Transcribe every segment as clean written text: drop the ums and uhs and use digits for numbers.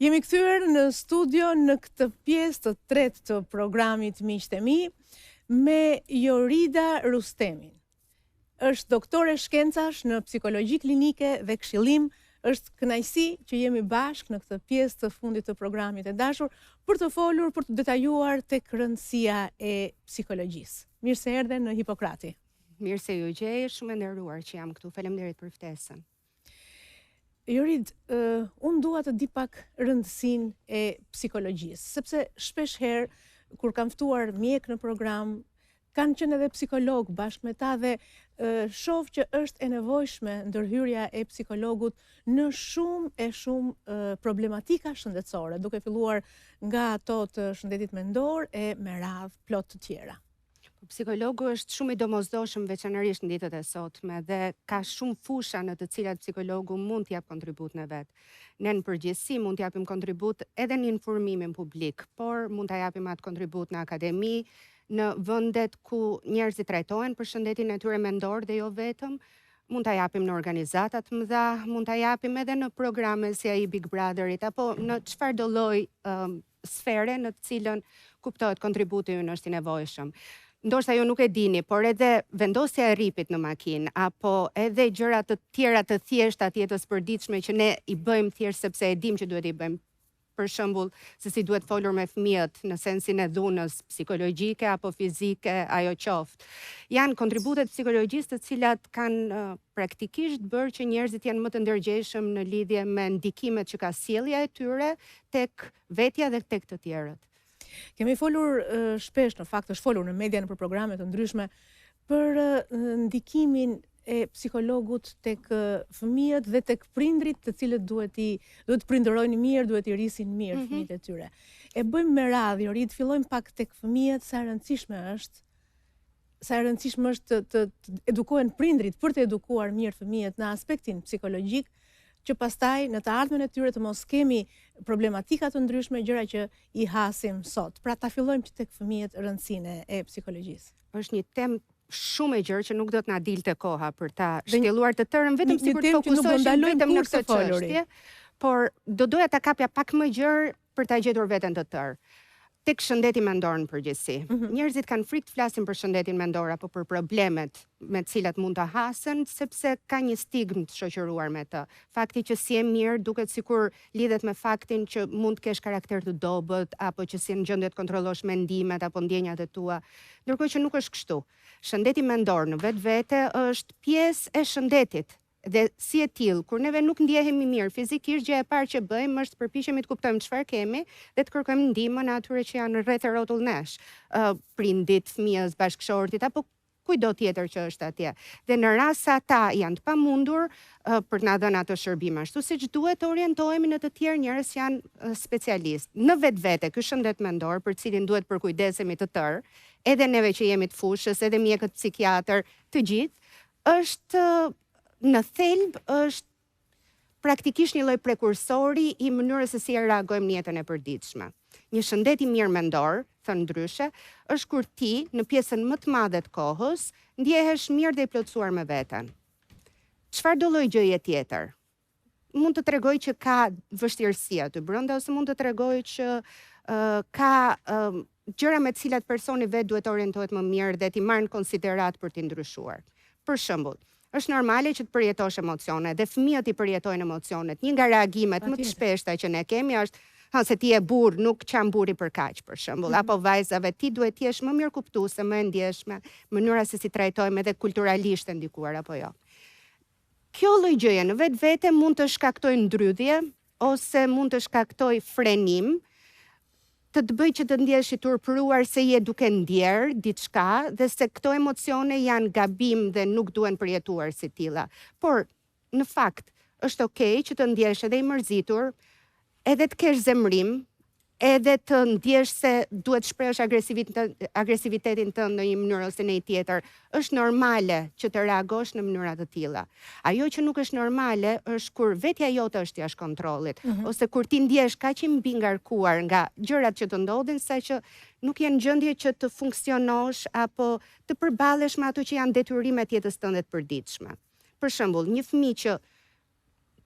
Jemi kthyer në studio në këtë pjesë të tretë të programit Miqtë e mi me Jorida Rustemin. Është doktore shkencash në psikologji klinike dhe këshillim. Është kënaqësi që jemi bashkë në këtë pjesë të fundit të programit e dashur për të folur, për të detajuar tek rëndësia e psikologjisë. Mirë se erdhe në Hipokrati. Mirë se ju gjej, shumë e nderuar që jam këtu. Faleminderit për ftesën. Jorid, unë dua të di pak rëndësinë e psikologjisë, sepse shpesh herë kur kam ftuar mjek në program, kanë qenë edhe psikolog bashkë me ta dhe shoh që është e nevojshme ndërhyrja e psikologut në shumë problematika shëndetësore, duke filluar nga ato të shëndetit mendor e me radhë plot të tjera. Psikologu është shumë i domosdoshëm veçanërisht në ditët e sotme dhe ka shumë fusha në të cilat psikologu mund t'jap kontribut në vet. Ne në përgjithësi mund t'japim kontribut edhe në informimin publik, por mund t'a japim atë kontribut në akademi, në vendet ku njerëzit trajtohen për shëndetin e tyre mendor dhe jo vetëm, mund t'a japim në organizata të mëdha, mund t'a japim edhe në programe si ai Big Brotherit, apo në çfarëdo lloj sfere në të cilën kuptohet kontributi ynë është i nevojshëm. Ndoshta ju nuk e dini, por edhe vendosja e rripit në makinë, apo edhe gjëra të tjera të thjeshta të jetës përditshme që ne i bëjmë thjesht sepse e dim që duhet i bëjmë. Për shembull, se si duhet folur me fëmijët në sensin e dhunës psikologjike apo fizike, ajo qoftë. Janë kontributet psikologjisë të cilat kanë praktikisht bërë që njerëzit janë më të ndërgjegjshëm në lidhje me ndikimet që ka sjellja e tyre tek vetja dhe tek të tjerët. Kemi folur shpesh, në fakt është folur në media në për programe të ndryshme, për ndikimin e psikologut tek fëmijët dhe tek prindrit të cilët duhet prindërojnë mirë, duhet i rrisin mirë fëmijët e tyre. E bëjmë me radhë, Jorid, fillojmë pak tek fëmijët, sa e rëndësishme është të edukohen prindrit për të edukuar mirë fëmijët në aspektin psikologjik, që pastaj në të ardhmen e tyre të mos kemi problematika të ndryshme, gjëra që i hasim sot. Pra ta fillojmë që tek fëmijët rëndësinë e psikologjisë. Është një temë shumë e gjerë që nuk do të na dilte koha për ta shtjelluar të tërën, vetëm sikur të fokusoheshim vetëm në këtë çështje, por do doja ta kapja pak më gjerë për ta gjetur veten të tërë. Tek shëndeti mendor në përgjithësi. Njerëzit kanë frikë të flasin për shëndetin mendor apo për problemet me të cilat mund të hasen, sepse ka një stigmë të shoqëruar me të. Fakti që si e mirë duket sikur lidhet me faktin që mund të kesh karakter të dobët apo që si në gjendje të kontrollosh mendimet apo ndjenjat e tua, ndërkohë që nuk është kështu. Shëndeti mendor në vetvete është pjesë e shëndetit. Dhe si e tillë, kur neve nuk ndjehemi mirë fizikisht, gjëja e parë që bëjmë është përpiqemi të kuptojmë çfarë kemi dhe të kërkojmë ndihmën atyre që janë rreth e rrotull nesh, prindit, fëmijës, bashkëshortit apo kujdo tjetër që është atje. Dhe në rast se ata janë të pamundur për të na dhënë ato shërbime ashtu siç duhet, të orientohemi në të tjerë njerëz që janë specialistë. Në vetvete ky shëndet mendor, për cilin duhet përkujdesemi të tërë, edhe neve që jemi të fushës, edhe mjekët psikiatër, të gjithë, është në thelb është praktikisht një lloj prekursori i mënyrës se si reagojmë në jetën e përditshme. Një shëndet i mirë mendor, thënë ndryshe, është kur ti në pjesën më të madhe të kohës ndjehesh mirë dhe i plotësuar me veten. Çfarëdo lloj gjëje tjetër mund të tregoj që ka vështirësi aty brenda ose mund të tregoj që ka gjëra me të cilat personi vet duhet të orientohet më mirë dhe t'i marrë në konsiderat për t'i ndryshuar. Për shembull, është normale që të përjetosh emocione dhe fëmijët i përjetojnë emocionet. Një nga reagimet më të shpeshta që ne kemi është se ti je burr, nuk qan burri për kaq, për shembull, apo vajzave, ti duhet të jesh më mirë kuptuese, më e ndjeshme, mënyra se si trajtojmë edhe kulturalisht e ndikuar apo jo. Kjo lloj gjëje në vetvete mund të shkaktojë ndrydhje ose mund të shkaktojë frenim, të bëj që të ndjesh i turpëruar se je duke ndjerë diçka dhe se këto emocione janë gabim dhe nuk duhen përjetuar si tilla. Por, në fakt, është okay që të ndjesh edhe i mërzitur, edhe të kesh zemrim, edhe të ndjesh se duhet shprehësh agresivitetin tënd në një mënyrë ose në një tjetër. Është normale që të reagosh në mënyra të tilla. Ajo që nuk është normale është kur vetja jote është jashtë kontrollit, ose kur ti ndjesh kaq i mbi ngarkuar nga gjërat që të ndodhin saqë nuk je në gjendje që të funksionosh apo të përballesh me ato që janë detyrimet e jetës tënde të përditshme. Për shembull, një fëmijë që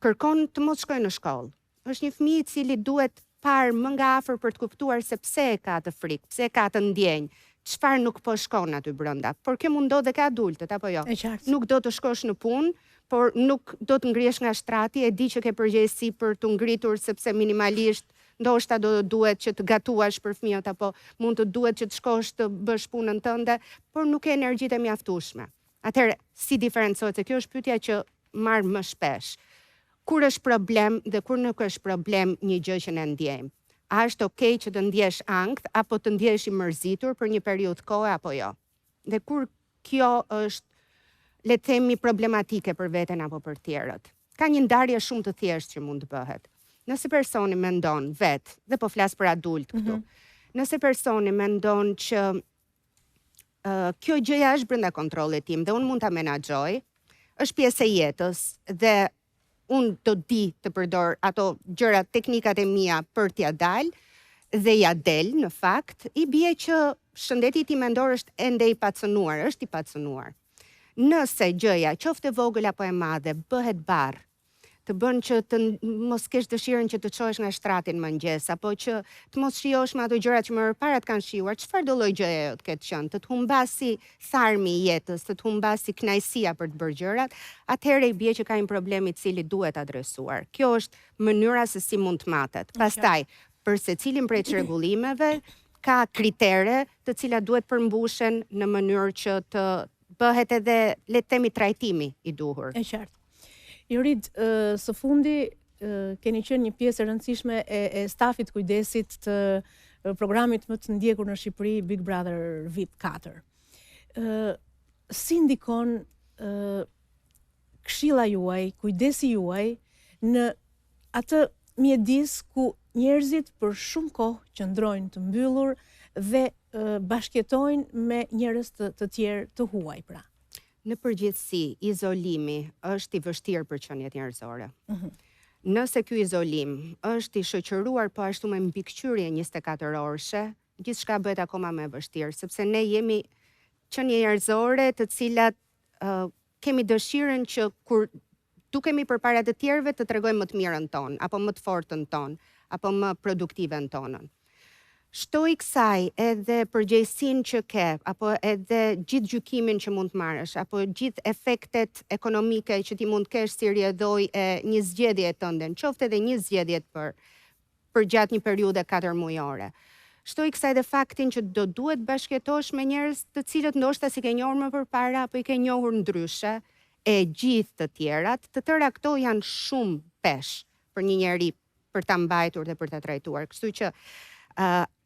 kërkon të mos shkojë në shkollë, është një fëmijë i cili duhet parë më nga afër për të kuptuar se pse e ka të frikë, pse e ka të ndjenjë, çfarë nuk po shkon aty brenda. Por kjo mund ndodh edhe ka adultët, apo jo? Nuk do të shkosh në punë, por nuk do të ngrihesh nga shtrati, e di që ke përgjegjësi për të ngritur sepse minimalisht ndoshta do duhet që të gatuash për fëmijët apo mund të duhet që të shkosh të bësh punën tënde, por nuk ke energjitë e mjaftueshme. Atëherë, si diferencohet? Kjo është pyetja që marr më shpesh. Kur është problem dhe kur nuk është problem një gjë që ne ndjejmë? A është okay që të ndjesh ankth apo të ndjesh i mërzitur për një periudhë kohe apo jo? Dhe kur kjo është, le të themi, problematike për veten apo për tjerët? Ka një ndarje shumë të thjeshtë që mund të bëhet. Nëse personi mendon vetë, dhe po flas për adult këtu, nëse personi mendon që kjo gjëja është brenda kontrollit tim dhe unë mund ta menaxhoj, është pjesë e jetës dhe unë do di të përdor ato gjërat, teknikat e mia për t'ia dalë dhe ja del në fakt, i bie që shëndeti tim mendor është ende i pacënuar, është i pacënuar. Nëse gjëja, qoftë e vogël apo e madhe, bëhet barr, të bën që të mos kesh dëshirën që të çohesh nga shtrati në mëngjes, apo që të mos shijosh me ato gjërat që më përpara të kanë shijuar, çfarë do lloj gjëje të ketë qenë, të humbasi tharmi i jetës, të humbasi kënaqësia për të bërë gjërat, atëherë i bie që ka një problem i cili duhet adresuar. Kjo është mënyra se si mund të matet. Pastaj, për secilin prej çrregullimeve ka kritere të cilat duhet përmbushen në mënyrë që të bëhet edhe, le të themi, trajtimi i duhur. E qartë. Jorid, së fundi keni qenë një pjesë e rëndësishme e stafit kujdesit të programit më të ndjekur në Shqipëri, Big Brother VIP 4. Si ndikon këshilla juaj, kujdesi juaj në atë mjedis ku njerëzit për shumë kohë qëndrojnë të mbyllur dhe bashkëjetojnë me njerëz të tjerë të huaj, pra? Në përgjithësi, izolimi është i vështirë për qenjet njerëzore. Nëse ky izolim është i shoqëruar po ashtu me mbikëqyrje 24 orëshe, gjithçka bëhet akoma më e vështirë, sepse ne jemi qenie njerëzore të cilat kemi dëshirën që kur dukemi përpara të tjerëve të tregojmë më të mirën tonë, apo më të fortën tonë, apo më produktiven tonën. Shtoj kësaj edhe përgjegjësinë që ke, apo edhe gjithë gjykimin që mund të marrësh, apo gjithë efektet ekonomike që ti mund të kesh si rrjedhoj e një zgjedhje tënde, qoftë edhe një zgjedhje për gjatë një periudhe 4 mujore. Shtoj kësaj edhe faktin që do duhet bashkëjetosh me njerëz të cilët ndoshta si ke njohur më përpara apo i ke njohur ndryshe, e gjithë të tjerat, të tëra këto janë shumë pesh për një njeri për ta mbajtur dhe për ta trajtuar. Kështu që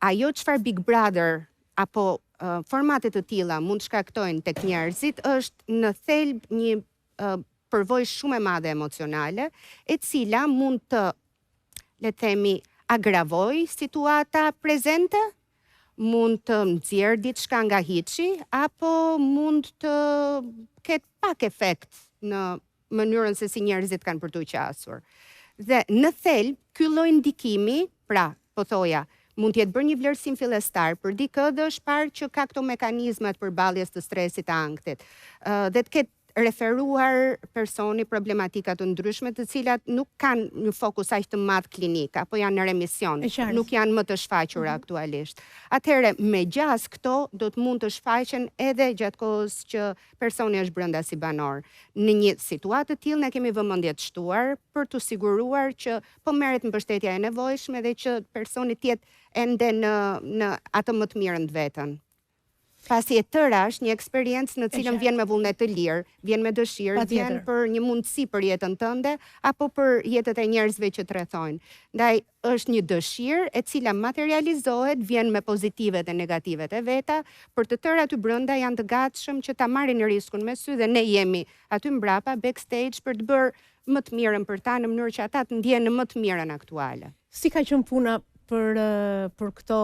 ajo çfarë Big Brother apo formate të tilla mund shkaktojnë tek njerëzit është në thelb një përvojë shumë e madhe emocionale, e cila mund të, le të themi, agravoj situata prezente, mund të nxjerr diçka nga hiçi, apo mund të ketë pak efekt në mënyrën se si njerëzit kanë për t'u qasur. Dhe në thelb, ky lloj ndikimi, pra, po thoja, mund t'jetë bërë një vlerësim fillestar, për dikë dhe është parë që ka këto mekanizmat për baljes të stresit të ankthit, dhe të ketë referuar personi problematika të ndryshme të cilat nuk kanë një fokus aq të madh klinik, apo janë në remision, nuk janë më të shfaqura aktualisht. Atëherë, me gjas këto do të mund të shfaqen edhe gjatë kohës që personi është brenda si banor. Në një situatë të tillë ne kemi vëmendje të shtuar për të siguruar që po merret mbështetja e nevojshme dhe që personi të jetë ende në atë më të mirën të vetën. Pasi e tëra është një eksperiencë në cilën vjen me vullnet të lirë, vjen me dëshirë, vjen për një mundësi për jetën tënde, apo për jetët e njerëzve që të rrethojnë. Ndaj është një dëshirë e cila materializohet, vjen me pozitivet e negativet e veta, për të tëra aty brenda janë të gatshëm që ta marrin riskun me sy dhe ne jemi aty mbrapa backstage për të bërë më të mirën për ta në mënyrë që ata të ndjehen në më të mirën aktuale. Si ka qenë puna për këto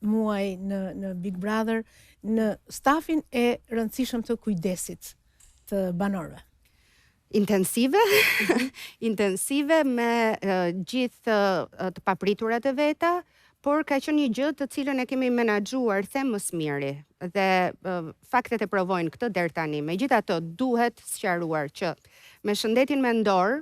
muaj në Big Brother, në stafin e rëndësishëm të kujdesit të banorëve? Intensive, intensive me gjithë të papriturat e veta, por ka qenë një gjë të cilën e kemi menaxhuar them më së miri dhe faktet e provojnë këtë deri tani. Megjithatë, duhet sqaruar që me shëndetin mendor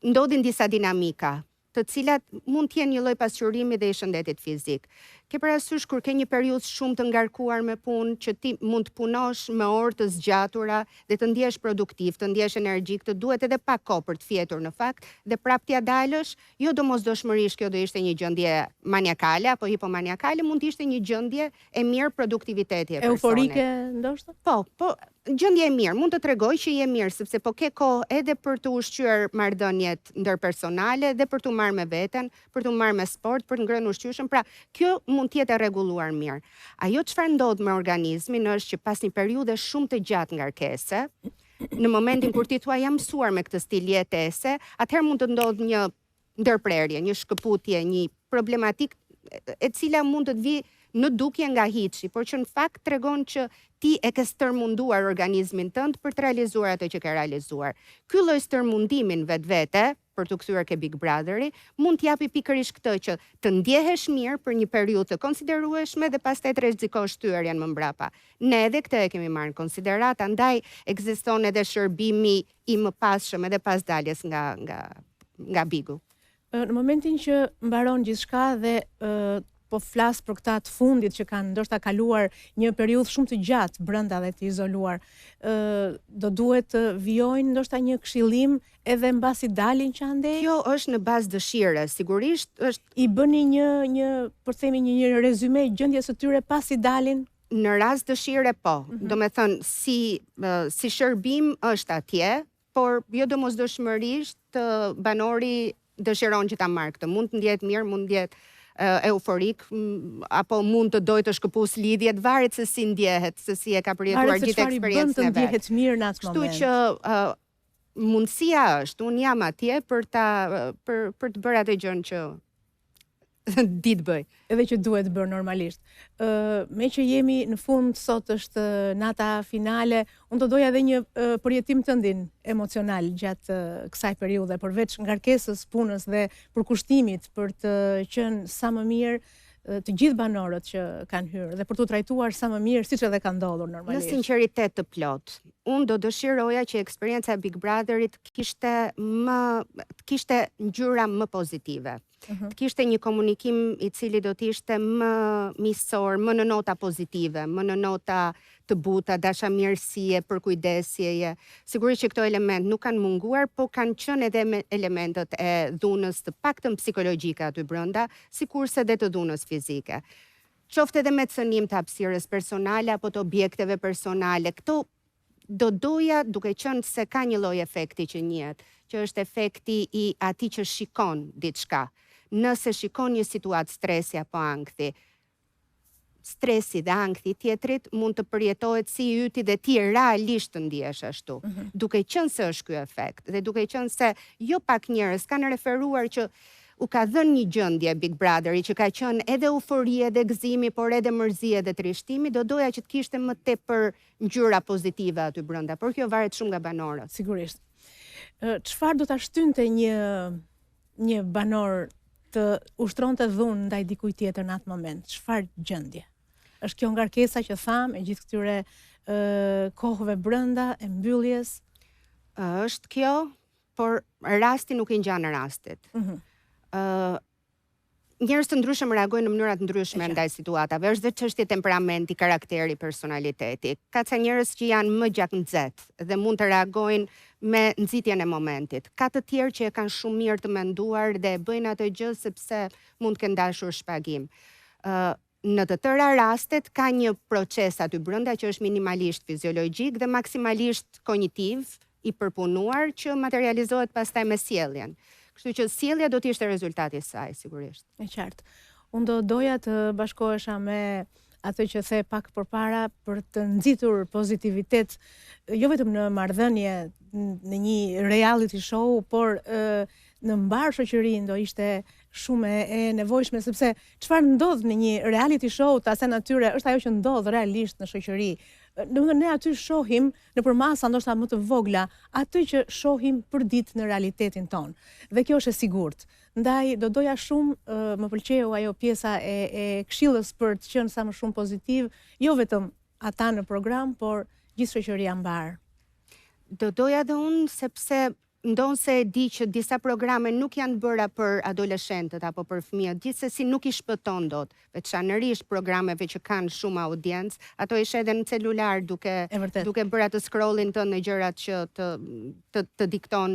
ndodhin disa dinamika të cilat mund të jenë një lloj pasqyrimi dhe i shëndetit fizik. Ke parasysh kur ke një periudhë shumë të ngarkuar me punë, që ti mund të punosh me orë të zgjatura dhe të ndjesh produktiv, të ndjesh energjik, të duhet edhe pak kohë për të fjetur në fakt, dhe prap t'ja dalësh, jo domosdoshmërisht kjo do ishte një gjendje maniakale apo hipomaniakale, mund të ishte një gjendje e mirë produktiviteti e personit. Euforike ndoshta? Po, gjendje e mirë, mund të tregoj që je mirë, sepse po ke kohë edhe për të ushqyer marrëdhëniet ndërpersonale dhe për të marrë me veten, për të marrë me sport, për të ngrënë ushqyeshëm, pra kjo mund të jetë e rregulluar mirë. Ajo çfarë ndodh me organizmin është që pas një periudhe shumë të gjatë ngarkese, në momentin kur ti thua jam mësuar me këtë stil jetese, atëherë mund të ndodh një ndërprerje, një shkëputje, një problematik e cila mund të të vi në dukje nga hiçi, por që në fakt tregon që ti e ke stërmunduar organizmin tënd për të realizuar atë që ke realizuar. Ky lloj stërmundimin vetvete, për të kthyer ke Big Brotheri, mund t'japi pikërisht këtë që të ndjehesh mirë për një periudhë të konsiderueshme dhe pastaj të rrezikosh shtyerjen më mbrapa. Ne edhe këtë e kemi marrë në konsiderat, andaj ekziston edhe shërbimi i mëpasshëm edhe pas daljes nga Bigu. Në momentin që mbaron gjithçka dhe po flas për këta të fundit që kanë ndoshta kaluar një periudhë shumë të gjatë brenda dhe të izoluar, do duhet të vijojnë ndoshta një këshillim edhe mbasi dalin që andej? Kjo është në bazë dëshire, sigurisht është i bëni një po themi një rezume gjendjes së tyre pasi dalin. Në rast dëshire po, do me thënë si shërbim është atje, por jo domosdoshmërisht banori dëshiron që ta marrë këtë. Mund të ndjehet mirë, mund të ndjehet euforik, apo mund të dojë të shkëpus lidhjet, varet se si ndjehet, se si e ka përjetuar gjithë eksperiencën e vet. Të ndjehet mirë në atë moment. Kështu që mundësia është, unë jam atje për të bërë atë gjën që ditë bëj. Edhe që duhet bërë normalisht. Me që jemi në fund, sot është nata finale, unë të doja edhe një përjetim të ndin emocional gjatë kësaj periudhe, përveç ngarkesës punës dhe përkushtimit për të qenë sa më mirë të gjithë banorët që kanë hyrë dhe për të trajtuar sa më mirë siç edhe ka ndodhur normalisht. Në sinqeritet të plot. Unë do dëshiroja që eksperienca e Big Brotherit kishte ngjyra më pozitive. Të kishte një komunikim i cili do të ishte më miqësor, më në nota pozitive, më në nota të buta, dashamirësie, përkujdesjeje. Sigurisht që këto element nuk kanë munguar, po kanë qenë edhe elementet e dhunës të paktën psikologjike aty brenda, sikurse edhe të dhunës fizike. Qoftë edhe me cënim të hapësirës personale apo të objekteve personale. Këto do doja, duke qenë se ka një lloj efekti që njihet, që është efekti i atij që shikon diçka. Nëse shikon një situatë stresi apo ankthi, stresi dhe ankthi tjetrit mund të përjetohet si i yti dhe ti realisht të ndihesh ashtu. Duke qenë se është ky efekt dhe duke qenë se jo pak njerëz kanë referuar që u ka dhënë një gjendje Big Brotheri që ka qenë edhe euforie dhe gëzimi, por edhe mërzie dhe trishtimi, do doja që të kishte më tepër ngjyra pozitive aty brenda, por kjo varet shumë nga banorët. Sigurisht. Çfarë do ta shtynte një banor të ushtronte dhunë ndaj dikujt tjetër në atë moment? Çfarë gjendje? Është kjo ngarkesa që tham e gjithë këtyre kohëve brenda e mbylljes? Është kjo, por rasti nuk i ngjan rastit. Njerëz të ndryshëm reagojnë në mënyra të ndryshme ndaj situatave. Është vetë çështje temperamenti, karakteri, personaliteti. Ka ca njerëz që janë më gjatë nxehtë dhe mund të reagojnë me nxitjen e momentit. Ka të tjerë që e kanë shumë mirë të menduar dhe bëjnë atë gjë sepse mund të kenë dashur shpagim. Në të tëra rastet ka një proces aty brenda që është minimalisht fiziologjik dhe maksimalisht kognitiv i përpunuar që materializohet pastaj me sjelljen. Kështu që sjellja do të ishte rezultati i saj, sigurisht. E qartë. Unë do doja të bashkohesha me atë që the pak përpara për të nxitur pozitivitet, jo vetëm në marrëdhënie, në një reality show, por në mbar shoqërinë do ishte shumë e nevojshme, sepse çfarë ndodh në një reality show të asaj natyre është ajo që ndodh realisht në shoqëri. Domethënë ne aty shohim nëpër masa ndoshta më të vogla atë që shohim përditë në realitetin ton. Dhe kjo është e sigurt. Ndaj do doja shumë, më pëlqeu ajo pjesa e këshillës për të qenë sa më shumë pozitiv, jo vetëm ata në program, por gjithë shoqëria mbar. Do doja dhe unë sepse ndonë se e di që disa programe nuk janë bëra për adoleshentët apo për fëmijët, gjithsesi nuk I shpëton dot, veçanërisht programeve që kanë shumë audiencë, ato ishe edhe në celular duke bërë atë scrollin të në gjërat që të dikton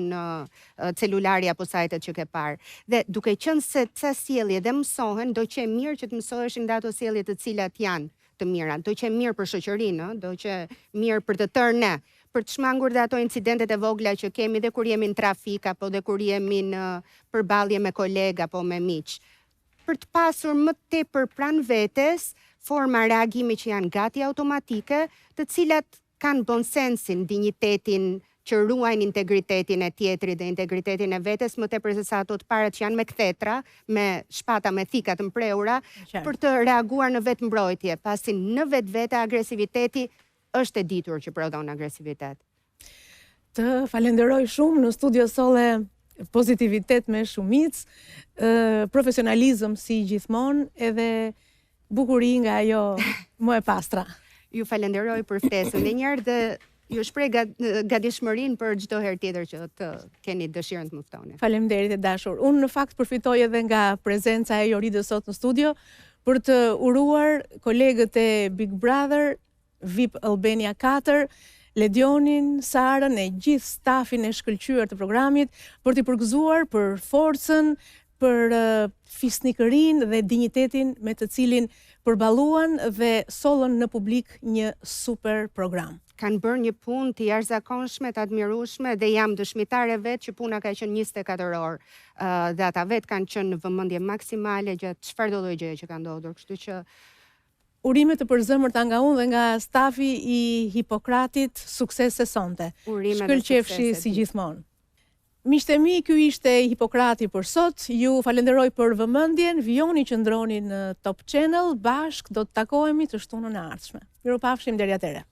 celulari apo sajtet që ke parë. Dhe duke qenë se ca sjellje dhe mësohen, do që e mirë që të mësoheshin nga ato sjellje të cilat janë të mira, do që e mirë për shoqërinë, do që mirë për të tërë ne, për të shmangur dhe ato incidentet e vogla që kemi dhe kur jemi në trafik, apo dhe kur jemi në përballje me kolega apo me miq. Për të pasur më tepër pranë vetes, forma reagimi që janë gati automatike, të cilat kanë bon sensin, dinjitetin, që ruajnë integritetin e tjetrit dhe integritetin e vetes, më tepër se sa ato të parat që janë me kthetra, me shpata me thika të mpreura, për të reaguar në vetë mbrojtje, pasi në vetvete agresiviteti është e ditur që prodhon agresivitet. Të falenderoj shumë, në studio solle pozitivitet me shumic, profesionalizëm si gjithmonë, edhe bukuri nga ajo më e pastra. Ju falenderoj për ftesën e njerë dhe ju shpreh gatishmërinë për çdo herë tjetër që të keni dëshirën të më ftoni. Faleminderit e dashur. Unë në fakt përfitoj edhe nga prezenca e Joridës sot në studio për të uruar kolegët e Big Brother, VIP Albania 4, Ledionin, Sarën e gjithë stafin e shkëlqyer të programit, për t'i përgëzuar për forcën, për fisnikërinë dhe dinjitetin me të cilin përballuan dhe sollën në publik një super program. Kanë bërë një punë të jashtëzakonshme, të admirueshme dhe jam dëshmitare vetë që puna ka qenë 24 orë. Dhe ata vetë kanë qenë në vëmendje maksimale gjatë çfarëdo lloji gjëje që ka ndodhur, kështu që urime të përzemërta nga unë dhe nga stafi I Hipokratit, sukses sonte. Shkëlqefshi si gjithmonë. Miqtë e mi, ky ishte Hipokrati për sot. Ju falenderoj për vëmendjen. Vijoni që ndroni në Top Channel, bashk do të takohemi të shtunën e ardhshme. Mirupafshim deri atëherë.